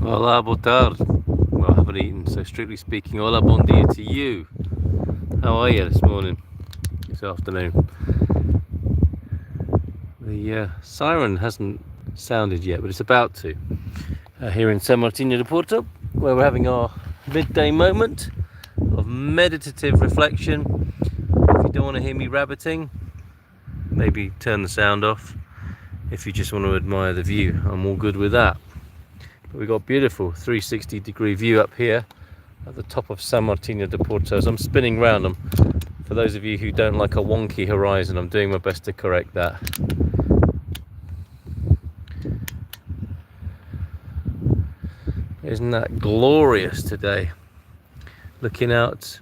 Olá, boa tarde. Well, I haven't eaten, so strictly speaking, hola, bon dia to you. How are you this morning, this afternoon? The siren hasn't sounded yet, but it's about to. Here in Sao Martinho de Porto, where we're having our midday moment of meditative reflection. If you don't want to hear me rabbiting, maybe turn the sound off. If you just want to admire the view, I'm all good with that. But we've got a beautiful 360-degree view up here at the top of Sao Martinho de Porto. So I'm spinning round them. For those of you who don't like a wonky horizon, I'm doing my best to correct that. Isn't that glorious today? Looking out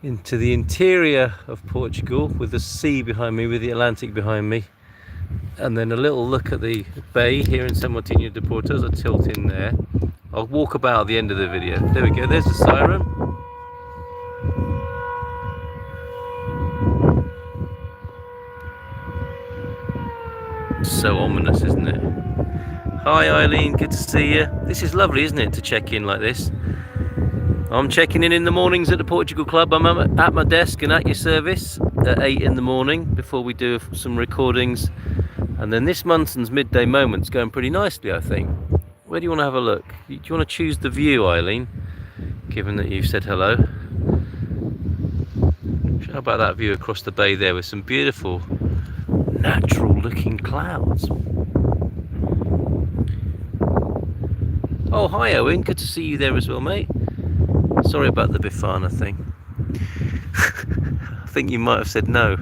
into the interior of Portugal with the sea behind me, with the Atlantic behind me. And then a little look at the bay here in Sao Martinho de Porto as I tilt in there. I'll walk about at the end of the video. There we go, there's the siren. So ominous, isn't it? Hi Eileen, good to see you. This is lovely, isn't it, to check in like this? I'm checking in the mornings at the Portugal Club. I'm at my desk and at your service at 8 in the morning before we do some recordings. And then this Munson's midday moment's going pretty nicely, I think. Where do you want to have a look? Do you want to choose the view, Eileen? Given that you've said hello. How about that view across the bay there with some beautiful natural looking clouds? Oh, hi Owen, good to see you there as well, mate. Sorry about the Bifana thing. I think you might have said no.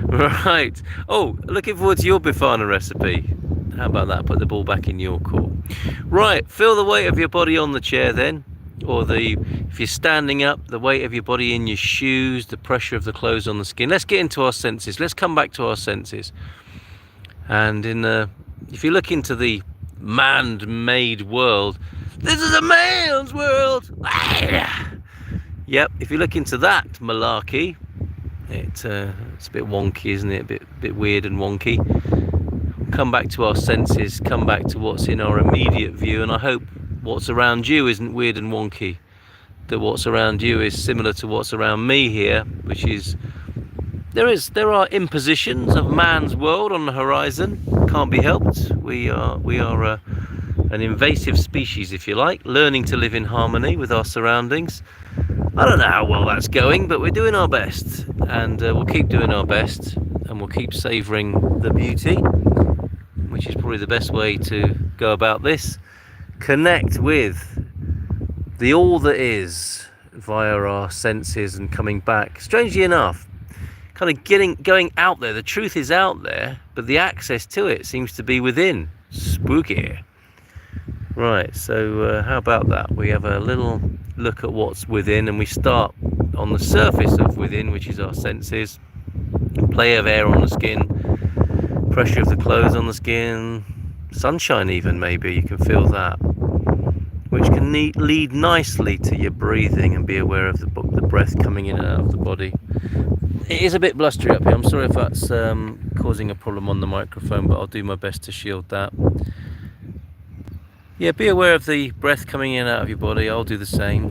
Right. Oh, looking forward to your Bifana recipe. How about that? Put the ball back in your court. Right, feel the weight of your body on the chair then. Or if you're standing up, the weight of your body in your shoes, the pressure of the clothes on the skin. Let's get into our senses. Let's come back to our senses. And if you look into the man-made world, this is a man's world. Yep, if you look into that malarkey, it's a bit wonky, isn't it? A bit weird and wonky. Come back to our senses, come back to what's in our immediate view, and I hope what's around you isn't weird and wonky. That what's around you is similar to what's around me here, which is there are impositions of man's world on the horizon. Can't be helped. We are an invasive species, if you like, learning to live in harmony with our surroundings. I don't know how well that's going, but we're doing our best, and we'll keep doing our best, and we'll keep savouring the beauty, which is probably the best way to go about this. Connect with the all that is via our senses and coming back. Strangely enough, kind of going out there. The truth is out there, but the access to it seems to be within. Spooky. Right, so how about that? We have a little look at what's within, and we start on the surface of within, which is our senses. Play of air on the skin, pressure of the clothes on the skin, sunshine even, maybe, you can feel that. Which can lead nicely to your breathing, and be aware of the breath coming in and out of the body. It is a bit blustery up here. I'm sorry if that's causing a problem on the microphone, but I'll do my best to shield that. Yeah, be aware of the breath coming in and out of your body. I'll do the same.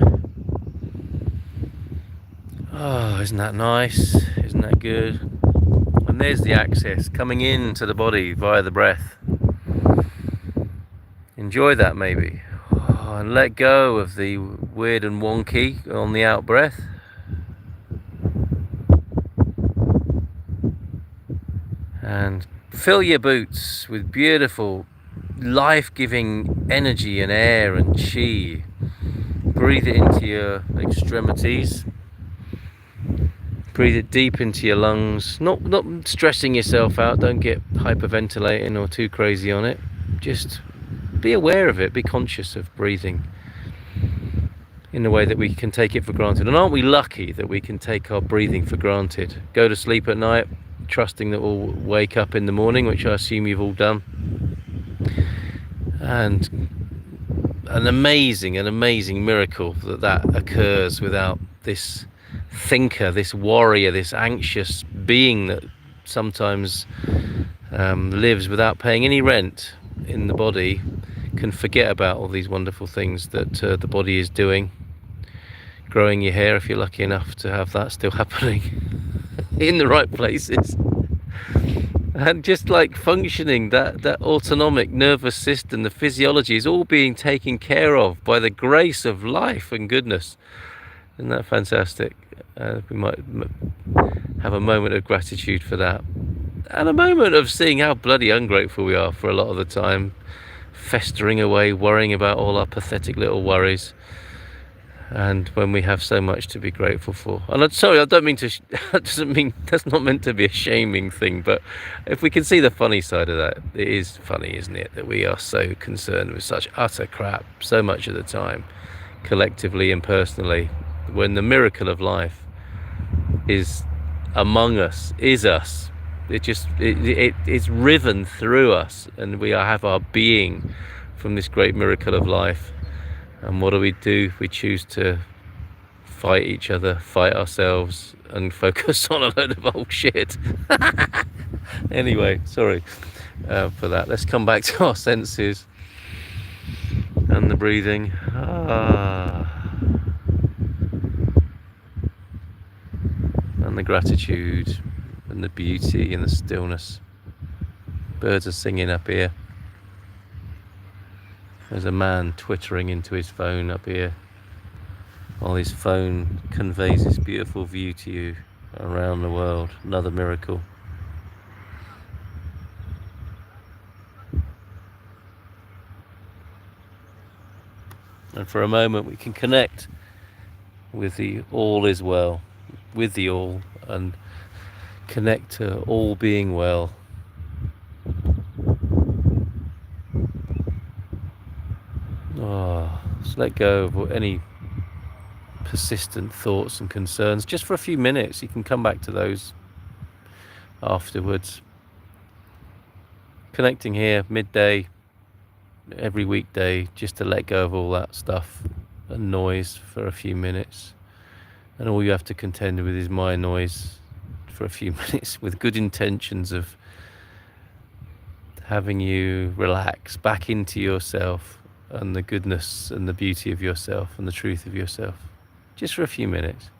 Oh, isn't that nice? Isn't that good? And there's the access coming into the body via the breath. Enjoy that maybe. Oh, and let go of the weird and wonky on the out breath. And fill your boots with beautiful, life-giving energy and air and chi. Breathe it into your extremities. Breathe it deep into your lungs. Not stressing yourself out. Don't get hyperventilating or too crazy on it. Just be aware of it. Be conscious of breathing in a way that we can take it for granted. And aren't we lucky that we can take our breathing for granted? Go to sleep at night trusting that we'll wake up in the morning, which I assume you've all done. And an amazing miracle that occurs without this thinker, this warrior, this anxious being that sometimes lives without paying any rent in the body, can forget about all these wonderful things that the body is doing. Growing your hair, if you're lucky enough to have that still happening in the right places. And just like functioning, that autonomic nervous system, the physiology is all being taken care of by the grace of life and goodness. Isn't that fantastic? We might have a moment of gratitude for that. And a moment of seeing how bloody ungrateful we are for a lot of the time. Festering away, worrying about all our pathetic little worries. And when we have so much to be grateful for. And I'm sorry, I don't mean to, that's not meant to be a shaming thing, but if we can see the funny side of that, it is funny, isn't it? That we are so concerned with such utter crap so much of the time, collectively and personally, when the miracle of life is among us, is us. It's riven through us, and we have our being from this great miracle of life. And what do? We choose to fight each other, fight ourselves, and focus on a load of old shit. Anyway, sorry for that. Let's come back to our senses and the breathing. And the gratitude and the beauty and the stillness. Birds are singing up here. There's a man twittering into his phone up here, while his phone conveys this beautiful view to you around the world. Another miracle. And for a moment we can connect with the all is well, with the all, and connect to all being well. Just let go of any persistent thoughts and concerns, just for a few minutes. You can come back to those afterwards. Connecting here, midday, every weekday, just to let go of all that stuff and noise for a few minutes. And all you have to contend with is my noise for a few minutes, with good intentions of having you relax back into yourself and the goodness and the beauty of yourself and the truth of yourself, just for a few minutes.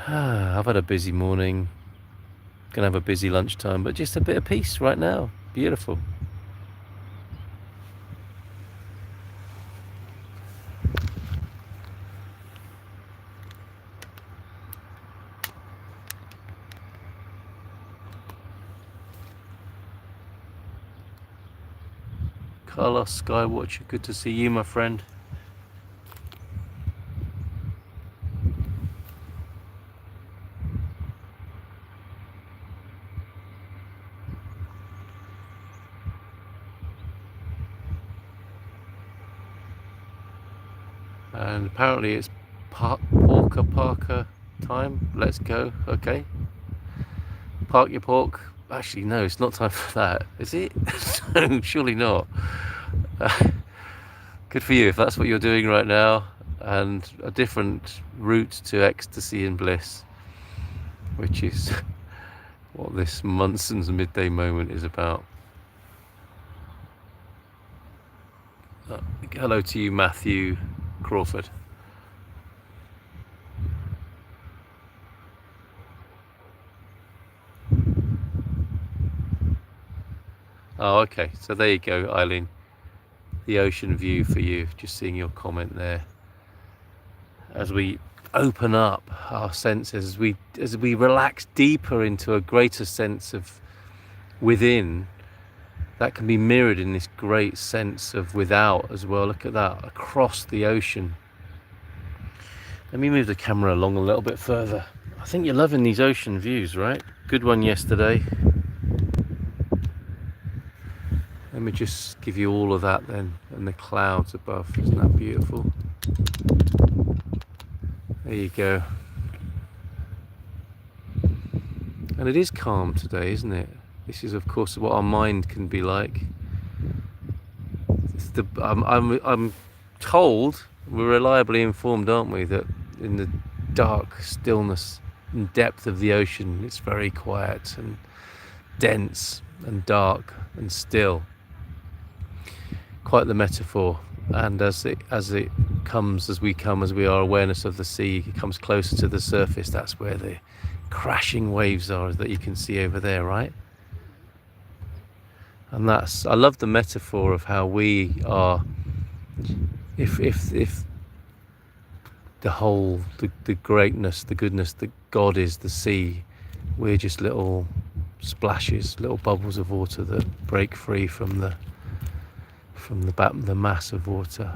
I've had a busy morning, gonna have a busy lunchtime, but just a bit of peace right now. Beautiful. Carlos Skywatcher, good to see you, my friend. And apparently it's Parker time. Let's go. Okay. Park your pork. Actually, no, it's not time for that. Is it? No, surely not. Good for you if that's what you're doing right now. And a different route to ecstasy and bliss, which is what this Munson's midday moment is about. Hello to you, Matthew Crawford. Oh, okay. So there you go, Eileen. The ocean view for you. Just seeing your comment there. As we open up our senses, as we relax deeper into a greater sense of within, that can be mirrored in this great sense of without as well. Look at that, across the ocean. Let me move the camera along a little bit further. I think you're loving these ocean views, right? Good one yesterday. Let me just give you all of that then, and the clouds above. Isn't that beautiful? There you go. And it is calm today, isn't it? This is, of course, what our mind can be like. I'm told, we're reliably informed, aren't we, that in the dark stillness and depth of the ocean, it's very quiet and dense and dark and still. quite the metaphor. And as we come, as we are awareness of the sea, it comes closer to the surface. That's where the crashing waves are that you can see over there, right? And I love the metaphor of how we are. If the greatness, the goodness that God is, the sea, we're just little splashes, little bubbles of water that break free from the mass of water,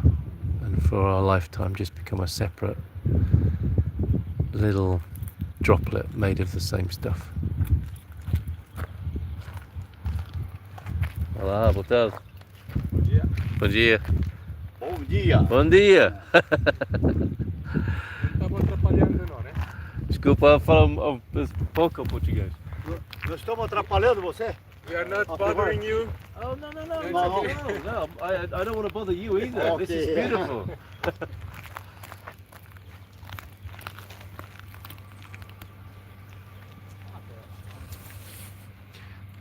and for our lifetime just become a separate little droplet made of the same stuff. Olá, boa tarde. Bom dia. Bom dia. Bom dia. Bom dia. Não estamos atrapalhando não, né? Desculpa, fala um pouco português. Nós estamos atrapalhando você? We are not bothering you. Oh, no. No. I don't want to bother you either. Okay. This is beautiful.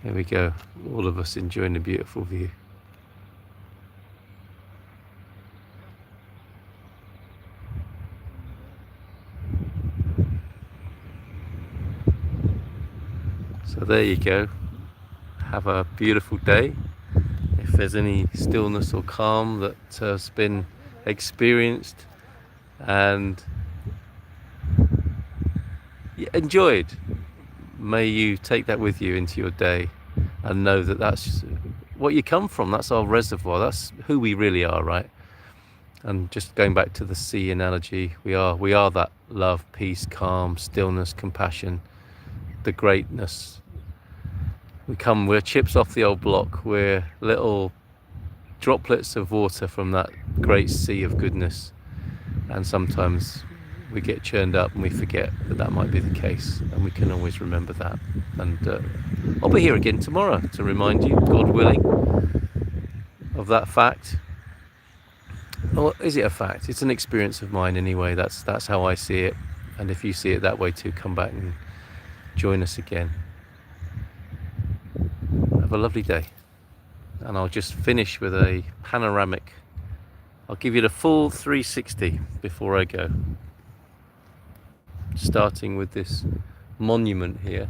There we go. All of us enjoying the beautiful view. So there you go. Have a beautiful day. If there's any stillness or calm that has been experienced and enjoyed, may you take that with you into your day and know that that's what you come from. That's our reservoir. That's who we really are, right? And just going back to the sea analogy, we are that love, peace, calm, stillness, compassion, the greatness. We're chips off the old block. We're little droplets of water from that great sea of goodness. And sometimes we get churned up and we forget that might be the case. And we can always remember that. And I'll be here again tomorrow to remind you, God willing, of that fact. Or is it a fact? It's an experience of mine anyway. That's how I see it. And if you see it that way too, come back and join us again. Have a lovely day. And I'll just finish with a panoramic. I'll give you the full 360 before I go. Starting with this monument here.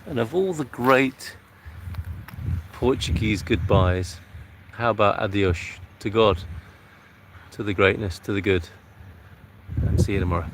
And of all the great Portuguese goodbyes, how about adios to God, to the greatness, to the good, and see you tomorrow.